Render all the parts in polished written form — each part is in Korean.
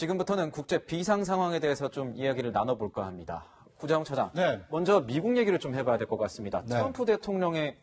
지금부터는 국제 비상 상황에 대해서 좀 이야기를 나눠볼까 합니다. 구자홍 차장, 네. 먼저 미국 얘기를 좀 해봐야 될 것 같습니다. 네. 트럼프 대통령의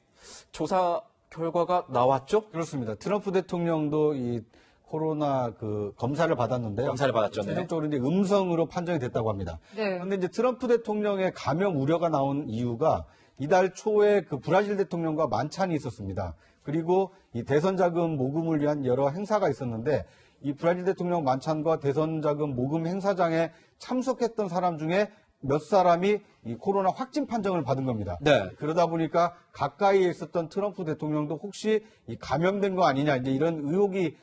조사 결과가 나왔죠? 그렇습니다. 트럼프 대통령도 이 코로나 검사를 받았는데요. 검사를 받았죠. 네. 최종적으로 이제 음성으로 판정이 됐다고 합니다. 네. 그런데 이제 트럼프 대통령의 감염 우려가 나온 이유가 이달 초에 브라질 대통령과 만찬이 있었습니다. 그리고 이 대선 자금 모금을 위한 여러 행사가 있었는데 이 브라질 대통령 만찬과 대선 자금 모금 행사장에 참석했던 사람 중에 몇 사람이 이 코로나 확진 판정을 받은 겁니다. 네. 그러다 보니까 가까이에 있었던 트럼프 대통령도 혹시 이 감염된 거 아니냐 이제 이런 의혹이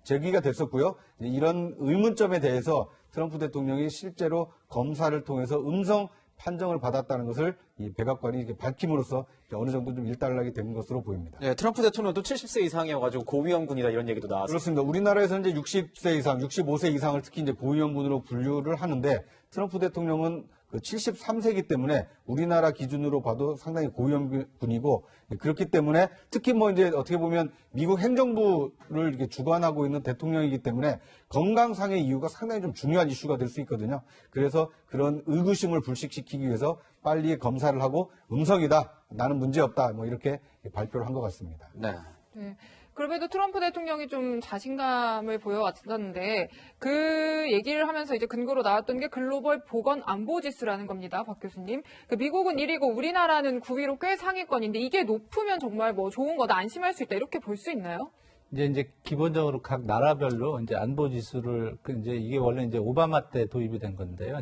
제기가 됐었고요. 이런 의문점에 대해서 트럼프 대통령이 실제로 검사를 통해서 음성 판정을 받았다는 것을 이 백악관이 이렇게 밝힘으로써 어느 정도 좀 일단락이 된 것으로 보입니다. 네, 트럼프 대통령도 70세 이상이어가지고 고위험군이다 이런 얘기도 나왔습니다. 그렇습니다. 우리나라에서는 이제 60세 이상, 65세 이상을 특히 이제 고위험군으로 분류를 하는데 트럼프 대통령은 73세이기 때문에 우리나라 기준으로 봐도 상당히 고위험군이고 그렇기 때문에 특히 이제 어떻게 보면 미국 행정부를 이렇게 주관하고 있는 대통령이기 때문에 건강상의 이유가 상당히 좀 중요한 이슈가 될 수 있거든요. 그래서 그런 의구심을 불식시키기 위해서 빨리 검사를 하고 음성이다, 나는 문제없다, 이렇게 발표를 한 것 같습니다. 네. 네. 그럼에도 트럼프 대통령이 좀 자신감을 보여왔었는데 그 얘기를 하면서 이제 근거로 나왔던 게 글로벌 보건 안보 지수라는 겁니다. 박 교수님. 미국은 1위고 우리나라는 9위로 꽤 상위권인데 이게 높으면 정말 좋은 거다, 안심할 수 있다 이렇게 볼 수 있나요? 이제 기본적으로 각 나라별로 이제 안보 지수를 이게 원래 이제 오바마 때 도입이 된 건데요.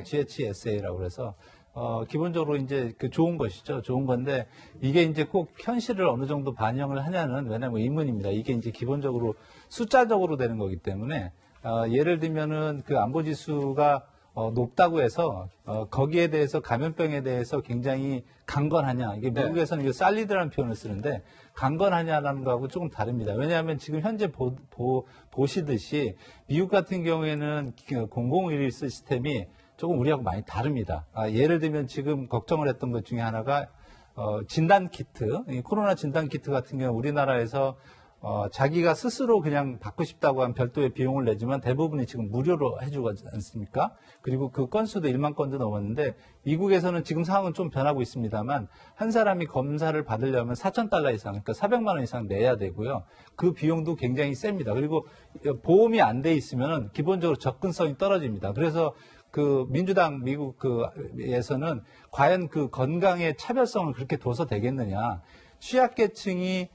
GHSA라고 그래서 기본적으로 이제 좋은 것이죠. 좋은 건데 이게 이제 꼭 현실을 어느 정도 반영을 하냐는 왜냐면 의문입니다. 이게 이제 기본적으로 숫자적으로 되는 거기 때문에 예를 들면은 안보 지수가 높다고 해서 거기에 대해서 감염병에 대해서 굉장히 강건하냐, 이게 미국에서는 이게 살리드라는 표현을 쓰는데 강건하냐라는 거하고 조금 다릅니다. 왜냐하면 지금 현재 보시듯이 미국 같은 경우에는 공공의료 시스템이 조금 우리하고 많이 다릅니다. 예를 들면 지금 걱정을 했던 것 중에 하나가 진단 키트, 코로나 진단 키트 같은 경우 우리나라에서 자기가 스스로 그냥 받고 싶다고 하면 별도의 비용을 내지만 대부분이 지금 무료로 해주고 않습니까? 그리고 그 건수도 1만 건도 넘었는데 미국에서는 지금 상황은 좀 변하고 있습니다만 한 사람이 검사를 받으려면 4,000달러 이상, 그러니까 400만 원 이상 내야 되고요. 그 비용도 굉장히 셉니다. 그리고 보험이 안 돼 있으면 기본적으로 접근성이 떨어집니다. 그래서 민주당 미국에서는 과연 건강의 차별성을 그렇게 둬서 되겠느냐. 취약계층이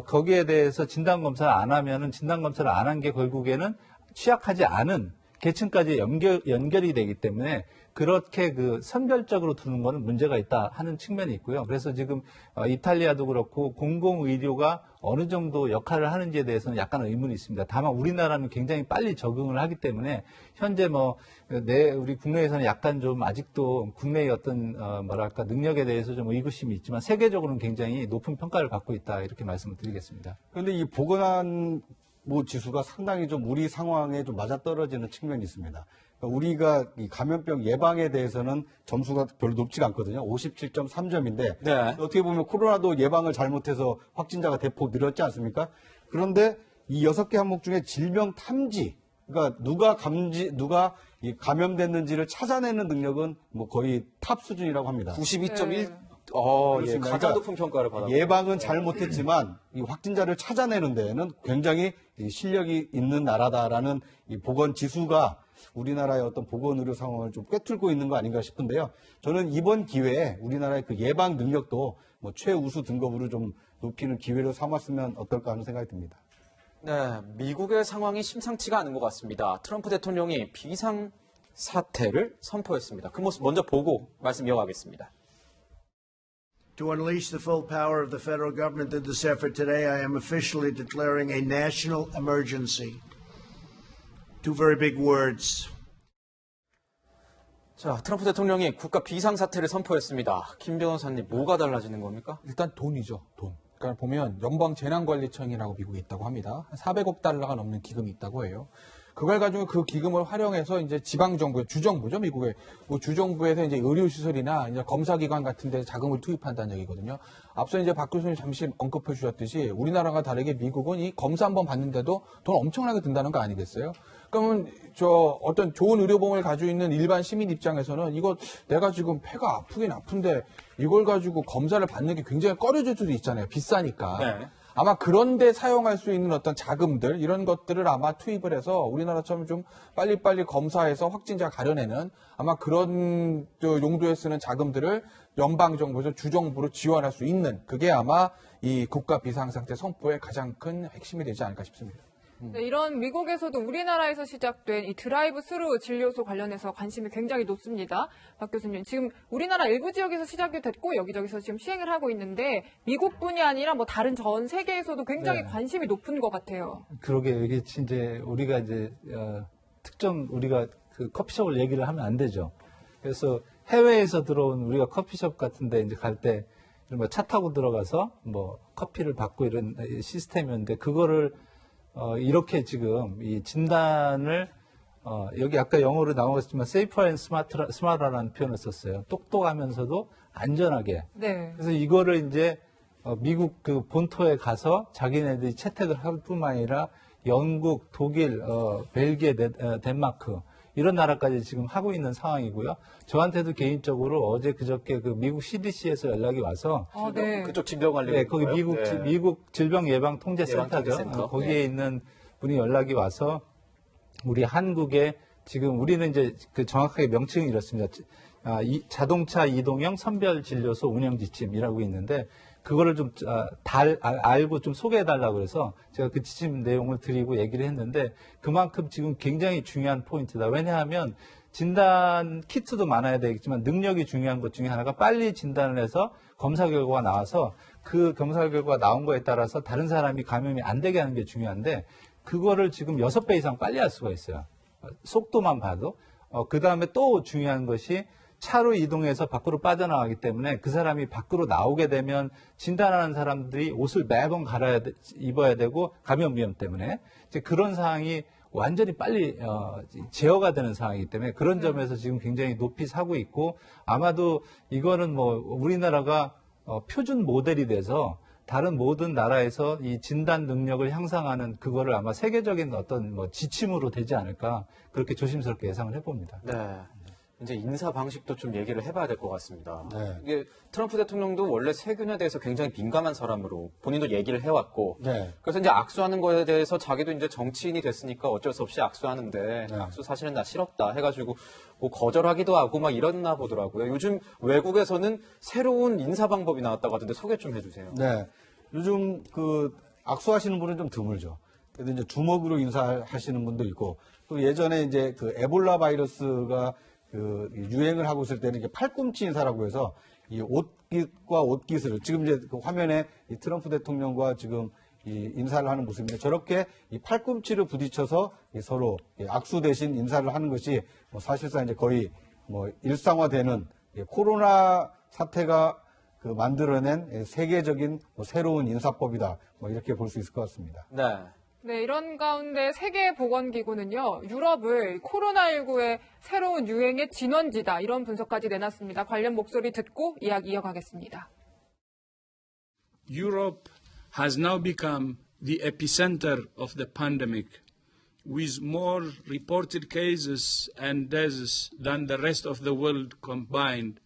거기에 대해서 진단검사를 안 하면은 진단검사를 안 한 게 결국에는 취약하지 않은 계층까지 연결이 되기 때문에 그렇게 선별적으로 두는 거는 문제가 있다 하는 측면이 있고요. 그래서 지금 이탈리아도 그렇고 공공의료가 어느 정도 역할을 하는지에 대해서는 약간 의문이 있습니다. 다만 우리나라는 굉장히 빨리 적응을 하기 때문에 현재 우리 국내에서는 약간 좀 아직도 국내의 어떤 능력에 대해서 좀 의구심이 있지만 세계적으로는 굉장히 높은 평가를 받고 있다 이렇게 말씀을 드리겠습니다. 그런데 이 보건안보 지수가 상당히 좀 우리 상황에 좀 맞아떨어지는 측면이 있습니다. 그러니까 우리가 이 감염병 예방에 대해서는 점수가 별로 높지가 않거든요. 57.3점인데 네. 어떻게 보면 코로나도 예방을 잘못해서 확진자가 대폭 늘었지 않습니까? 그런데 이 6개 항목 중에 질병 탐지, 그러니까 누가 이 감염됐는지를 찾아내는 능력은 거의 탑 수준이라고 합니다. 92.1. 예, 가장 높은 평가를 받았습니다. 예방은 잘 못했지만 이 확진자를 찾아내는 데에는 굉장히 실력이 있는 나라다라는 이 보건 지수가 우리나라의 어떤 보건 의료 상황을 좀 꿰뚫고 있는 거 아닌가 싶은데요. 저는 이번 기회에 우리나라의 예방 능력도 최우수 등급으로 좀 높이는 기회로 삼았으면 어떨까 하는 생각이 듭니다. 네, 미국의 상황이 심상치가 않은 것 같습니다. 트럼프 대통령이 비상 사태를 선포했습니다. 그 모습 먼저 보고 말씀 이어가겠습니다. To unleash the full power of the federal government through this effort today, I am officially declaring a national emergency. Two very big words. 자, 트럼프 대통령이 국가 비상사태를 선포했습니다. 김 변호사님, 뭐가 달라지는 겁니까? 일단 돈이죠, 돈. 그러니까 보면 연방재난관리청이라고 미국에 있다고 합니다. 한 400억 달러가 넘는 기금이 있다고 해요. 그걸 가지고 그 기금을 활용해서 이제 지방정부, 주정부죠, 미국의. 주정부에서 이제 의료시설이나 이제 검사기관 같은 데 자금을 투입한다는 얘기거든요. 앞서 이제 박 교수님 잠시 언급해 주셨듯이 우리나라가 다르게 미국은 이 검사 한번 받는데도 돈 엄청나게 든다는 거 아니겠어요? 그러면 어떤 좋은 의료보험을 가지고 있는 일반 시민 입장에서는 이거 내가 지금 폐가 아프긴 아픈데 이걸 가지고 검사를 받는 게 굉장히 꺼려질 수도 있잖아요. 비싸니까. 네. 아마 그런데 사용할 수 있는 어떤 자금들 이런 것들을 아마 투입을 해서 우리나라처럼 좀 빨리빨리 검사해서 확진자 가려내는 아마 그런 용도에 쓰는 자금들을 연방정부에서 주정부로 지원할 수 있는 그게 아마 이 국가 비상상태 선포의 가장 큰 핵심이 되지 않을까 싶습니다. 네, 이런 미국에서도 우리나라에서 시작된 이 드라이브 스루 진료소 관련해서 관심이 굉장히 높습니다. 박 교수님, 지금 우리나라 일부 지역에서 시작이 됐고 여기저기서 지금 시행을 하고 있는데 미국뿐이 아니라 뭐 다른 전 세계에서도 굉장히 네. 관심이 높은 것 같아요. 그러게 이게 이제 우리가 이제 특정 우리가 그 커피숍을 얘기를 하면 안 되죠. 그래서 해외에서 들어온 우리가 커피숍 같은데 이제 갈 때 뭐 차 타고 들어가서 뭐 커피를 받고 이런 시스템이었는데 그거를 이렇게 지금 이 진단을 여기 아까 영어로 나왔지만 safer and smarter라는 표현을 썼어요. 똑똑하면서도 안전하게. 네. 그래서 이거를 이제 미국 그 본토에 가서 자기네들이 채택을 할 뿐만 아니라 영국, 독일, 벨기에, 덴마크 이런 나라까지 지금 하고 있는 상황이고요. 저한테도 개인적으로 어제 그저께 그 미국 CDC에서 연락이 와서 네. 그쪽 질병관리. 네, 거기 미국 질병예방통제센터죠. 예방통제센터. 거기에 있는 분이 연락이 와서 우리 한국에 지금 우리는 이제 그 정확하게 명칭이 이렇습니다. 자동차 이동형 선별진료소 운영 지침이라고 있는데 그거를 좀 알고 좀 소개해달라고 그래서 제가 그 지침 내용을 드리고 얘기를 했는데 그만큼 지금 굉장히 중요한 포인트다. 왜냐하면 진단 키트도 많아야 되겠지만 능력이 중요한 것 중에 하나가 빨리 진단을 해서 검사 결과가 나와서 그 검사 결과가 나온 거에 따라서 다른 사람이 감염이 안 되게 하는 게 중요한데 그거를 지금 6배 이상 빨리 할 수가 있어요. 속도만 봐도. 그 다음에 또 중요한 것이 차로 이동해서 밖으로 빠져나가기 때문에 그 사람이 밖으로 나오게 되면 진단하는 사람들이 옷을 매번 입어야 되고 감염 위험 때문에 이제 그런 상황이 완전히 빨리 제어가 되는 상황이기 때문에 그런 점에서 지금 굉장히 높이 사고 있고 아마도 이거는 뭐 우리나라가 표준 모델이 돼서 다른 모든 나라에서 이 진단 능력을 향상하는 그거를 아마 세계적인 어떤 뭐 지침으로 되지 않을까 그렇게 조심스럽게 예상을 해봅니다. 네. 이제 인사 방식도 좀 얘기를 해봐야 될 것 같습니다. 네. 이게 트럼프 대통령도 원래 세균에 대해서 굉장히 민감한 사람으로 본인도 얘기를 해왔고, 네. 그래서 이제 악수하는 거에 대해서 자기도 이제 정치인이 됐으니까 어쩔 수 없이 악수하는데 네. 악수 사실은 나 싫었다 해가지고 뭐 거절하기도 하고 막 이랬나 보더라고요. 요즘 외국에서는 새로운 인사 방법이 나왔다고 하던데 소개 좀 해주세요. 네. 요즘 그 악수하시는 분은 좀 드물죠. 그래도 이제 주먹으로 인사하시는 분도 있고 또 예전에 이제 그 에볼라 바이러스가 그 유행을 하고 있을 때는 이게 팔꿈치 인사라고 해서 이 옷깃과 옷깃을 지금 이제 그 화면에 이 트럼프 대통령과 지금 이 인사를 하는 모습인데 저렇게 이 팔꿈치를 부딪혀서 이 서로 악수 대신 인사를 하는 것이 뭐 사실상 이제 거의 뭐 일상화되는 코로나 사태가 그 만들어낸 세계적인 뭐 새로운 인사법이다. 뭐 이렇게 볼 수 있을 것 같습니다. 네. 네, 이런 가운데 세계보건기구는요, 유럽을 코로나19의 새로운 유행의 진원지다, 이런 분석까지 내놨습니다. 관련 목소리 듣고 이야기 이어가겠습니다. Europe has now become the epicenter of the pandemic, with more reported cases and deaths than the rest of the world combined.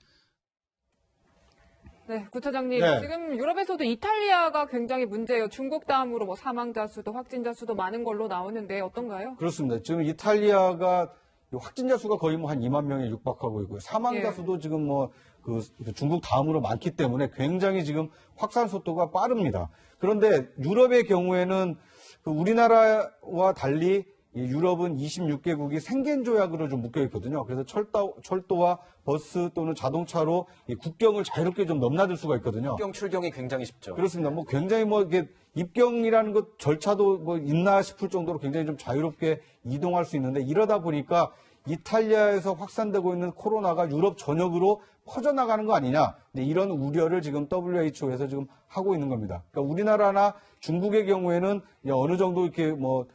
네, 구차장님, 네. 지금 유럽에서도 이탈리아가 굉장히 문제예요. 중국 다음으로 뭐 사망자 수도 확진자 수도 많은 걸로 나오는데 어떤가요? 그렇습니다. 지금 이탈리아가 확진자 수가 거의 뭐 한 2만 명에 육박하고 있고요. 사망자 예. 수도 지금 뭐 그 중국 다음으로 많기 때문에 굉장히 지금 확산 속도가 빠릅니다. 그런데 유럽의 경우에는 그 우리나라와 달리 이 유럽은 26개국이 생계인 조약으로 좀 묶여 있거든요. 그래서 철도와 버스 또는 자동차로 이 국경을 자유롭게 좀 넘나들 수가 있거든요. 국경 출경이 굉장히 쉽죠. 그렇습니다. 뭐 굉장히 뭐 이게 입경이라는 것 절차도 뭐 있나 싶을 정도로 굉장히 좀 자유롭게 이동할 수 있는데 이러다 보니까 이탈리아에서 확산되고 있는 코로나가 유럽 전역으로 퍼져나가는 거 아니냐. 이런 우려를 지금 WHO에서 지금 하고 있는 겁니다. 그러니까 우리나라나 중국의 경우에는 어느 정도 이렇게 뭐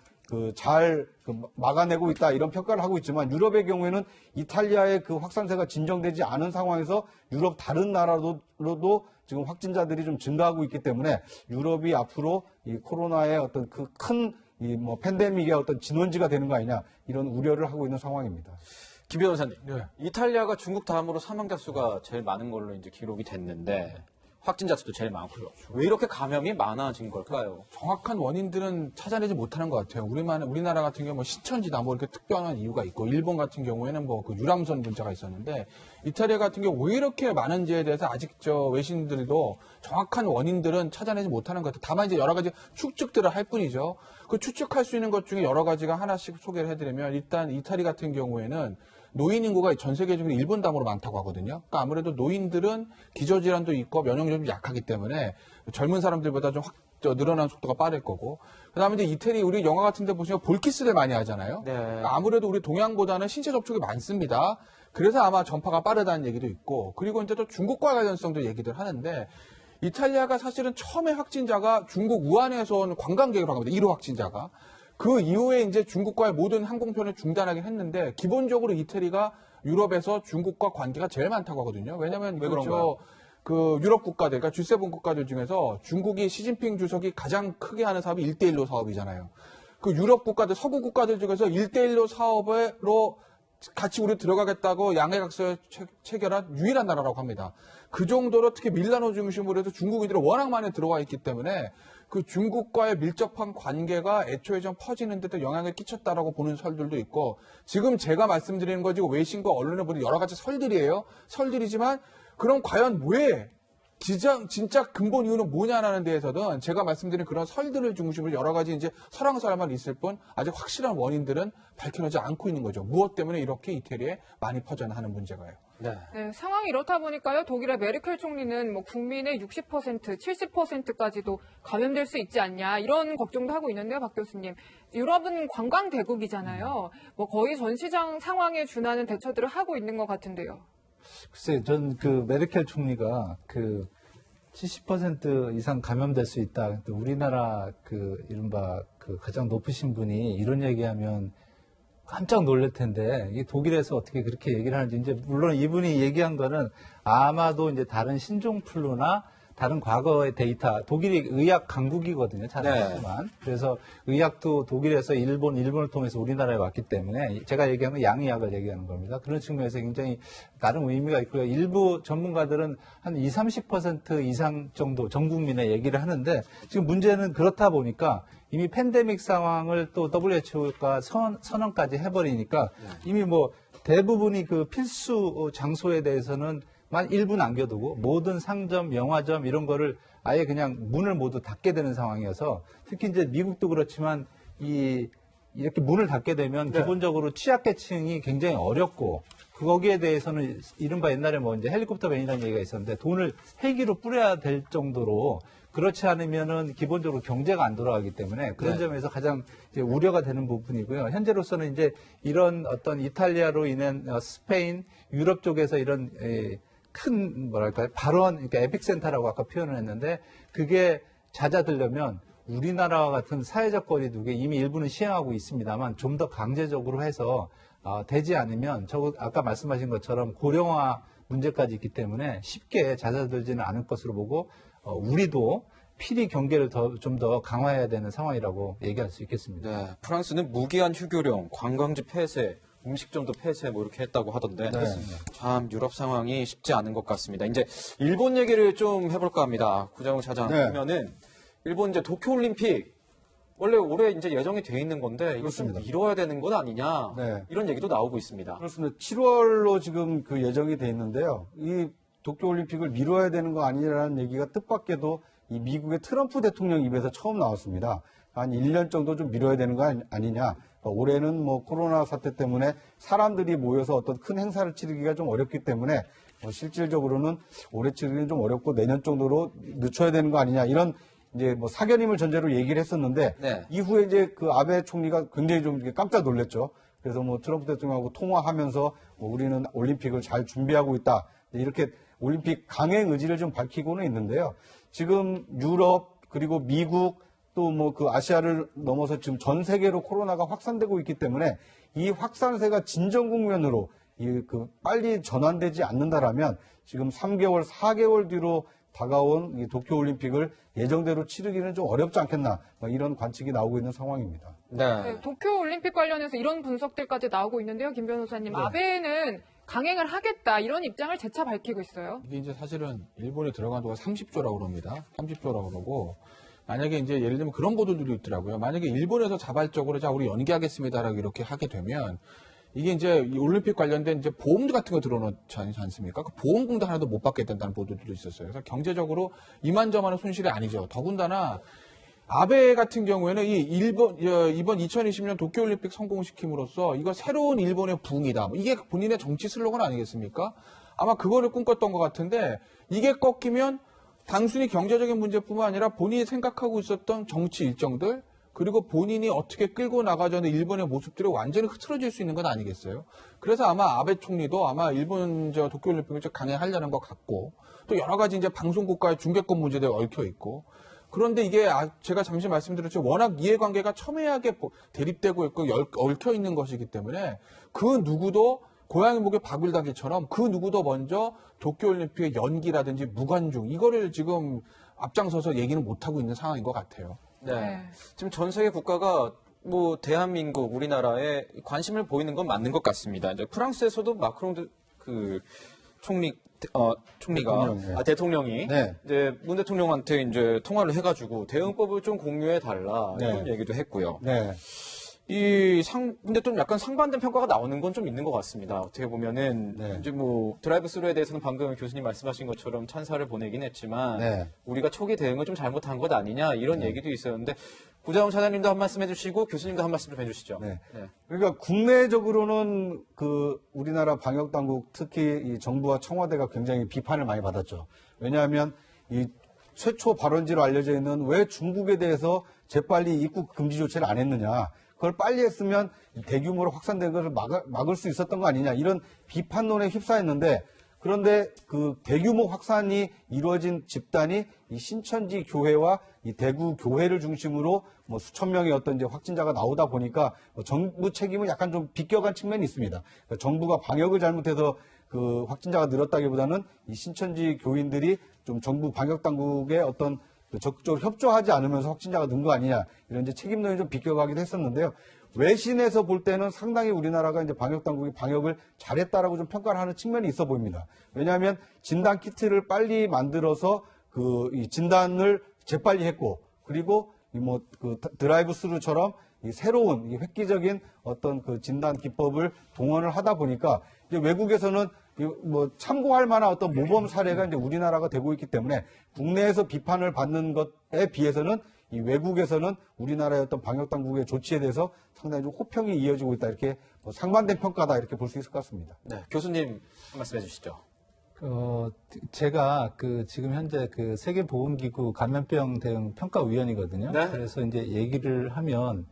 잘 막아내고 있다 이런 평가를 하고 있지만 유럽의 경우에는 이탈리아의 그 확산세가 진정되지 않은 상황에서 유럽 다른 나라로도 지금 확진자들이 좀 증가하고 있기 때문에 유럽이 앞으로 이 코로나의 어떤 그 큰 이 뭐 팬데믹의 어떤 진원지가 되는 거 아니냐 이런 우려를 하고 있는 상황입니다. 김 변호사님, 네. 이탈리아가 중국 다음으로 사망자 수가 제일 많은 걸로 이제 기록이 됐는데 확진자 수도 제일 많고요. 왜 이렇게 감염이 많아진 걸까요? 정확한 원인들은 찾아내지 못하는 것 같아요. 우리나라 같은 경우 뭐 신천지다 뭐 이렇게 특별한 이유가 있고, 일본 같은 경우에는 뭐 그 유람선 문제가 있었는데, 이탈리아 같은 경우 왜 이렇게 많은지에 대해서 아직 외신들도 정확한 원인들은 찾아내지 못하는 것 같아요. 다만 이제 여러 가지 추측들을 할 뿐이죠. 그 추측할 수 있는 것 중에 여러 가지가 하나씩 소개를 해드리면, 일단 이탈리 같은 경우에는 노인 인구가 전 세계적으로 일본 다음으로 많다고 하거든요. 그러니까 아무래도 노인들은 기저질환도 있고 면역력이 좀 약하기 때문에 젊은 사람들보다 좀 늘어나는 속도가 빠를 거고. 그다음에 이제 이태리 우리 영화 같은 데 보시면 볼키스를 많이 하잖아요. 네. 그러니까 아무래도 우리 동양보다는 신체 접촉이 많습니다. 그래서 아마 전파가 빠르다는 얘기도 있고, 그리고 이제 또 중국과 관련성도 얘기들 하는데, 이탈리아가 사실은 처음에 확진자가 중국 우한에서 온 관광객으로 한 겁니다. 1호 확진자가. 그 이후에 이제 중국과의 모든 항공편을 중단하긴 했는데, 기본적으로 이태리가 유럽에서 중국과 관계가 제일 많다고 하거든요. 왜냐면 왜 그런가요? 그 유럽 국가들, 그러니까 G7 국가들 중에서 중국이 시진핑 주석이 가장 크게 하는 사업이 1대1로 사업이잖아요. 그 유럽 국가들, 서구 국가들 중에서 1대1로 사업으로 같이 우리 들어가겠다고 양해각서 체결한 유일한 나라라고 합니다. 그 정도로 특히 밀라노 중심으로 해서 중국인들이 워낙 많이 들어와 있기 때문에 그 중국과의 밀접한 관계가 애초에 좀 퍼지는 데도 영향을 끼쳤다라고 보는 설들도 있고, 지금 제가 말씀드리는 거지 외신과 언론에 보는 여러 가지 설들이에요. 설들이지만 그럼 과연 왜 진짜 근본 이유는 뭐냐라는 데에서는 제가 말씀드린 그런 설들을 중심으로 여러 가지 이제 설왕설만 있을 뿐 아직 확실한 원인들은 밝혀내지 않고 있는 거죠. 무엇 때문에 이렇게 이태리에 많이 퍼져나가는 문제가요. 네. 네, 상황이 이렇다 보니까요. 독일의 메르켈 총리는 뭐 국민의 60%, 70%까지도 감염될 수 있지 않냐 이런 걱정도 하고 있는데요, 박 교수님. 유럽은 관광 대국이잖아요. 뭐 거의 전 시장 상황에 준하는 대처들을 하고 있는 것 같은데요. 글쎄, 전 그 메르켈 총리가 그 70% 이상 감염될 수 있다. 우리나라 그 이른바 그 가장 높으신 분이 이런 얘기하면 깜짝 놀랄 텐데, 이 독일에서 어떻게 그렇게 얘기를 하는지, 이제 물론 이분이 얘기한 거는 아마도 이제 다른 신종플루나 다른 과거의 데이터, 독일이 의학 강국이거든요. 잘 아시지만. 그래서 의학도 독일에서 일본을 통해서 우리나라에 왔기 때문에 제가 얘기하는 건 양의학을 얘기하는 겁니다. 그런 측면에서 굉장히 나름 의미가 있고요. 일부 전문가들은 한 20, 30% 이상 정도 전 국민의 얘기를 하는데, 지금 문제는 그렇다 보니까 이미 팬데믹 상황을 또 WHO가 선언까지 해버리니까 이미 뭐 대부분이 그 필수 장소에 대해서는 만 1분 남겨두고 모든 상점, 영화점 이런 거를 아예 그냥 문을 모두 닫게 되는 상황이어서, 특히 이제 미국도 그렇지만 이렇게 문을 닫게 되면 기본적으로 취약계층이 굉장히 어렵고, 거기에 대해서는 이른바 옛날에 뭐 이제 헬리콥터 밴이라는 얘기가 있었는데 돈을 헬기로 뿌려야 될 정도로, 그렇지 않으면은 기본적으로 경제가 안 돌아가기 때문에 그런 점에서 가장 이제 우려가 되는 부분이고요. 현재로서는 이제 이런 어떤 이탈리아로 인한 스페인, 유럽 쪽에서 이런 큰 뭐랄까요 발원, 그러니까 에픽센터라고 아까 표현을 했는데, 그게 잦아들려면 우리나라와 같은 사회적 거리두기 이미 일부는 시행하고 있습니다만 좀 더 강제적으로 해서 되지 않으면 아까 말씀하신 것처럼 고령화 문제까지 있기 때문에 쉽게 잦아들지는 않을 것으로 보고, 우리도 필히 경계를 좀 더 강화해야 되는 상황이라고 얘기할 수 있겠습니다. 네. 프랑스는 무기한 휴교령, 관광지 폐쇄, 음식점도 폐쇄 뭐 이렇게 했다고 하던데 참 유럽 상황이 쉽지 않은 것 같습니다. 이제 일본 얘기를 좀 해볼까 합니다. 구자웅 차장 보면은 일본 이제 도쿄올림픽 원래 올해 이제 예정이 돼 있는 건데 이거 좀 미뤄야 되는 건 아니냐 이런 얘기도 나오고 있습니다. 그렇습니다. 7월로 지금 그 예정이 돼 있는데요. 이 도쿄올림픽을 미뤄야 되는 거 아니냐라는 얘기가 뜻밖에도 이 미국의 트럼프 대통령 입에서 처음 나왔습니다. 한 1년 정도 좀 미뤄야 되는 거 아니냐. 올해는 뭐 코로나 사태 때문에 사람들이 모여서 어떤 큰 행사를 치르기가 좀 어렵기 때문에 실질적으로는 올해 치르기는 좀 어렵고 내년 정도로 늦춰야 되는 거 아니냐. 이런 이제 뭐 사견임을 전제로 얘기를 했었는데 이후에 이제 그 아베 총리가 굉장히 좀 깜짝 놀랐죠. 그래서 뭐 트럼프 대통령하고 통화하면서 뭐 우리는 올림픽을 잘 준비하고 있다. 이렇게 올림픽 강행 의지를 좀 밝히고는 있는데요. 지금 유럽 그리고 미국 또 뭐 그 아시아를 넘어서 지금 전 세계로 코로나가 확산되고 있기 때문에 이 확산세가 진정 국면으로 빨리 전환되지 않는다라면 지금 3개월, 4개월 뒤로 다가온 이 도쿄올림픽을 예정대로 치르기는 좀 어렵지 않겠나 이런 관측이 나오고 있는 상황입니다. 네, 도쿄올림픽 관련해서 이런 분석들까지 나오고 있는데요. 김 변호사님, 아베는 강행을 하겠다 이런 입장을 재차 밝히고 있어요. 이게 이제 사실은 일본에 들어간 동안 30조라고 그럽니다. 30조라고 그러고 만약에 이제 예를 들면 그런 보도들이 있더라고요. 만약에 일본에서 자발적으로 자 우리 연기하겠습니다라고 이렇게 하게 되면 이게 이제 이 올림픽 관련된 이제 보험 같은 거 들어놓지 않습니까? 그 보험금도 하나도 못 받게 된다는 보도들도 있었어요. 그래서 경제적으로 이만저만한 손실이 아니죠. 더군다나 아베 같은 경우에는 이번 2020년 도쿄올림픽 성공시킴으로써 이거 새로운 일본의 부흥이다. 이게 본인의 정치 슬로건 아니겠습니까? 아마 그거를 꿈꿨던 것 같은데 이게 꺾이면 단순히 경제적인 문제뿐만 아니라 본인이 생각하고 있었던 정치 일정들 그리고 본인이 어떻게 끌고 나가자는 일본의 모습들이 완전히 흐트러질 수 있는 건 아니겠어요? 그래서 아마 아베 총리도 아마 일본 도쿄올림픽을 강행하려는 것 같고 또 여러 가지 이제 방송국과의 중계권 문제도 얽혀 있고 그런데 이게 제가 잠시 말씀드렸죠. 워낙 이해관계가 첨예하게 대립되고 있고 얽혀 있는 것이기 때문에 그 누구도 고양이 목에 박을 달기처럼 그 누구도 먼저 도쿄올림픽의 연기라든지 무관중 이거를 지금 앞장서서 얘기는 못하고 있는 상황인 것 같아요. 네. 지금 전 세계 국가가 뭐 대한민국, 우리나라에 관심을 보이는 건 맞는 것 같습니다. 이제 프랑스에서도 마크롱 그 대통령이 네. 이제 문 대통령한테 이제 통화를 해가지고 대응법을 좀 공유해 달라 이런 네. 얘기도 했고요. 네. 근데 좀 약간 상반된 평가가 나오는 건 좀 있는 것 같습니다. 어떻게 보면은, 네. 이제 뭐, 드라이브 스루에 대해서는 방금 교수님 말씀하신 것처럼 찬사를 보내긴 했지만, 네. 우리가 초기 대응을 좀 잘못한 것 아니냐, 이런 얘기도 있었는데, 구자원 차장님도 한 말씀 해주시고, 교수님도 한 말씀 좀 해주시죠. 네. 네. 그러니까 국내적으로는 그 우리나라 방역 당국 특히 이 정부와 청와대가 굉장히 비판을 많이 받았죠. 왜냐하면 이 최초 발원지로 알려져 있는 왜 중국에 대해서 재빨리 입국 금지 조치를 안 했느냐. 그걸 빨리 했으면 대규모로 확산된 것을 막을 수 있었던 거 아니냐. 이런 비판론에 휩싸였는데 그런데 그 대규모 확산이 이루어진 집단이 이 신천지 교회와 이 대구 교회를 중심으로 뭐 수천 명의 어떤 이제 확진자가 나오다 보니까 정부 책임을 약간 좀 비껴간 측면이 있습니다. 그러니까 정부가 방역을 잘못해서 그 확진자가 늘었다기보다는 이 신천지 교인들이 좀 정부 방역 당국의 어떤 적극적으로 협조하지 않으면서 확진자가 는 거 아니냐 이런 이제 책임론이 좀 비껴가기도 했었는데요. 외신에서 볼 때는 상당히 우리나라가 이제 방역 당국이 방역을 잘했다라고 좀 평가를 하는 측면이 있어 보입니다. 왜냐하면 진단 키트를 빨리 만들어서 이 진단을 재빨리 했고 그리고 그 드라이브 스루처럼 이 새로운 이 획기적인 어떤 그 진단 기법을 동원을 하다 보니까 이제 외국에서는 뭐 참고할 만한 어떤 모범 사례가 이제 우리나라가 되고 있기 때문에 국내에서 비판을 받는 것에 비해서는 이 외국에서는 우리나라의 어떤 방역 당국의 조치에 대해서 상당히 좀 호평이 이어지고 있다 이렇게 뭐 상반된 평가다 이렇게 볼 수 있을 것 같습니다. 네. 교수님 한 말씀 해주시죠. 제가 지금 현재 세계보건기구 감염병 대응 평가위원이거든요. 네. 그래서 이제 얘기를 하면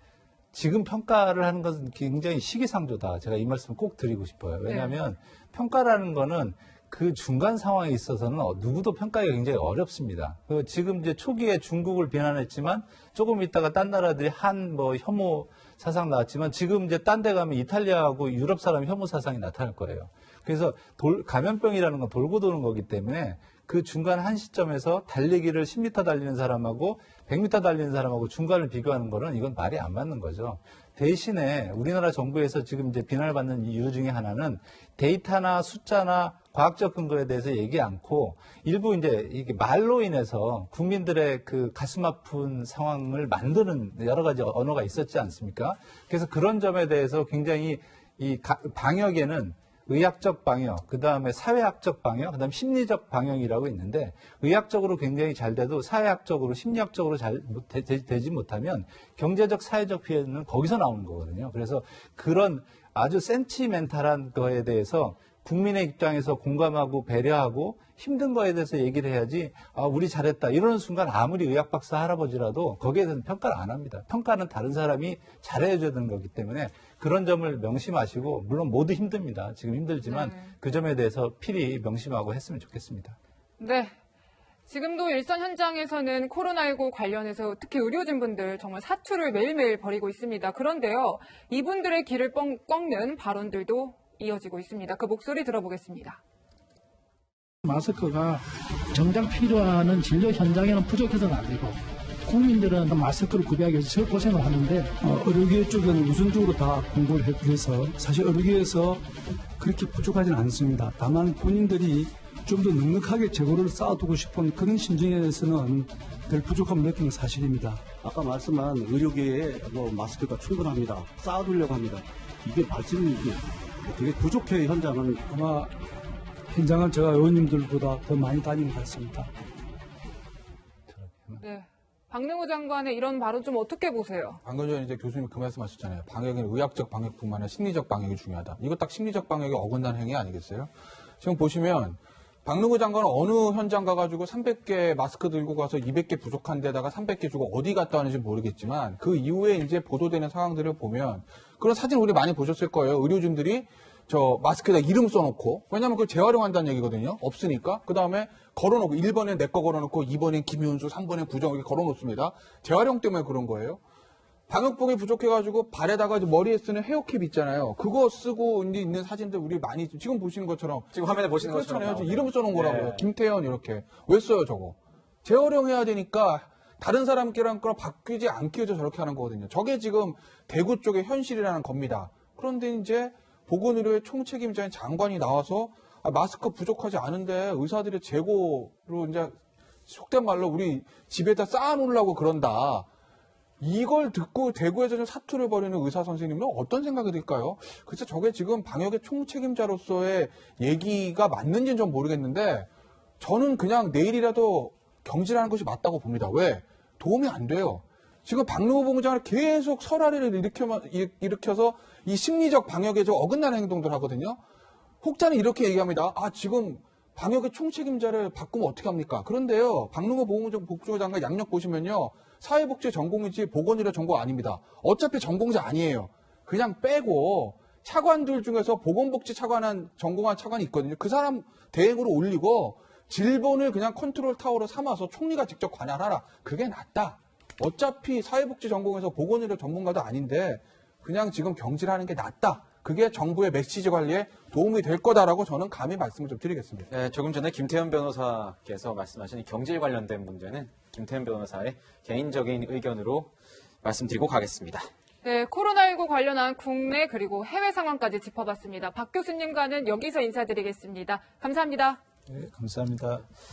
지금 평가를 하는 것은 굉장히 시기상조다. 제가 이 말씀을 꼭 드리고 싶어요. 왜냐하면 평가라는 거는 그 중간 상황에 있어서는 누구도 평가하기가 굉장히 어렵습니다. 지금 이제 초기에 중국을 비난했지만 조금 있다가 딴 나라들이 혐오 사상 나왔지만 지금 이제 딴 데 가면 이탈리아하고 유럽 사람 혐오 사상이 나타날 거예요. 그래서 감염병이라는 건 돌고 도는 거기 때문에 그 중간 한 시점에서 달리기를 10m 달리는 사람하고 100m 달리는 사람하고 중간을 비교하는 거는 이건 말이 안 맞는 거죠. 대신에 우리나라 정부에서 지금 이제 비난을 받는 이유 중에 하나는 데이터나 숫자나 과학적 근거에 대해서 얘기 않고 일부 이제 이게 말로 인해서 국민들의 그 가슴 아픈 상황을 만드는 여러 가지 언어가 있었지 않습니까? 그래서 그런 점에 대해서 굉장히 방역에는 의학적 방역, 그 다음에 사회학적 방역, 그 다음에 심리적 방역이라고 있는데 의학적으로 굉장히 잘 돼도 사회학적으로, 심리학적으로 잘 되지 못하면 경제적, 사회적 피해는 거기서 나오는 거거든요. 그래서 그런 아주 센티멘탈한 거에 대해서 국민의 입장에서 공감하고 배려하고 힘든 거에 대해서 얘기를 해야지 우리 잘했다 이러는 순간 아무리 의학 박사 할아버지라도 거기에 대해서는 평가를 안 합니다. 평가는 다른 사람이 잘해줘야 되는 거기 때문에 그런 점을 명심하시고 물론 모두 힘듭니다. 지금 힘들지만 그 점에 대해서 필히 명심하고 했으면 좋겠습니다. 네. 지금도 일선 현장에서는 코로나19 관련해서 특히 의료진분들 정말 사투를 매일매일 벌이고 있습니다. 그런데요, 이분들의 길을 꺾는 발언들도 이어지고 있습니다. 그 목소리 들어보겠습니다. 마스크가 정작 필요한 진료 현장에는 부족해서는 안 되고 국민들은 마스크를 구비하기 위해서 저 고생을 하는데 의료계 쪽에는 우선적으로 다 공부를 해서 사실 의료계에서 그렇게 부족하지는 않습니다. 다만 본인들이 좀 더 넉넉하게 재고를 쌓아두고 싶은 그런 심정에서는 늘 부족함을 느끼는 사실입니다. 아까 말씀한 의료계에 마스크가 충분합니다. 쌓아두려고 합니다. 이게 말씀이 되게 부족해요, 현장은. 아마 현장은 제가 의원님들보다 더 많이 다니는 것 같습니다. 네. 박능호 장관의 이런 발언 좀 어떻게 보세요? 방금 전에 이제 교수님 그 말씀하셨잖아요. 방역은 의학적 방역뿐만 아니라 심리적 방역이 중요하다. 이거 딱 심리적 방역에 어긋난 행위 아니겠어요? 지금 보시면 박능호 장관은 어느 현장 가가지고 300개 마스크 들고 가서 200개 부족한 데다가 300개 주고 어디 갔다 왔는지 모르겠지만 그 이후에 이제 보도되는 상황들을 보면 그런 사진 우리 많이 보셨을 거예요. 의료진들이 저 마스크에다 이름 써놓고 왜냐하면 그걸 재활용한다는 얘기거든요. 없으니까. 그 다음에 걸어놓고 1번에 내 거 걸어놓고 2번엔 김윤수, 3번엔 부정 이렇게 걸어놓습니다. 재활용 때문에 그런 거예요. 방역복이 부족해가지고 발에다가 머리에 쓰는 헤어캡 있잖아요. 그거 쓰고 있는 사진들 우리 많이 지금 보시는 것처럼 지금 화면에 보시는 것처럼 그렇잖아요. 이름 써놓은 거라고요. 네. 김태현 이렇게. 왜 써요 저거? 재활용해야 되니까 다른 사람끼랑 거랑 바뀌지 않기 위해서 저렇게 하는 거거든요. 저게 지금 대구 쪽의 현실이라는 겁니다. 그런데 이제 보건의료의 총책임자인 장관이 나와서 마스크 부족하지 않은데 의사들의 재고로 이제 속된 말로 우리 집에다 쌓아놓으려고 그런다. 이걸 듣고 대구에서 좀 사투를 벌이는 의사 선생님은 어떤 생각이 들까요? 글쎄 저게 지금 방역의 총책임자로서의 얘기가 맞는지는 좀 모르겠는데 저는 그냥 내일이라도 경질하는 것이 맞다고 봅니다. 왜? 도움이 안 돼요. 지금 박능호 본부장을 계속 설화를 일으켜서 이 심리적 방역에 좀 어긋나는 행동들 하거든요. 혹자는 이렇게 얘기합니다. 지금 방역의 총책임자를 바꾸면 어떻게 합니까? 그런데요, 박능호 복지부 장관 양력 보시면요, 사회복지 전공이지 보건의료 전공 아닙니다. 어차피 전공자 아니에요. 그냥 빼고 차관들 중에서 보건복지 차관한 전공한 차관이 있거든요. 그 사람 대행으로 올리고 질본을 그냥 컨트롤 타워로 삼아서 총리가 직접 관할하라. 그게 낫다. 어차피 사회복지 전공에서 보건의료 전문가도 아닌데 그냥 지금 경질하는 게 낫다. 그게 정부의 메시지 관리에 도움이 될 거다라고 저는 감히 말씀을 좀 드리겠습니다. 네, 조금 전에 김태현 변호사께서 말씀하신 이 경질 관련된 문제는 김태현 변호사의 개인적인 의견으로 말씀드리고 가겠습니다. 네, 코로나19 관련한 국내 그리고 해외 상황까지 짚어봤습니다. 박 교수님과는 여기서 인사드리겠습니다. 감사합니다. 네, 감사합니다.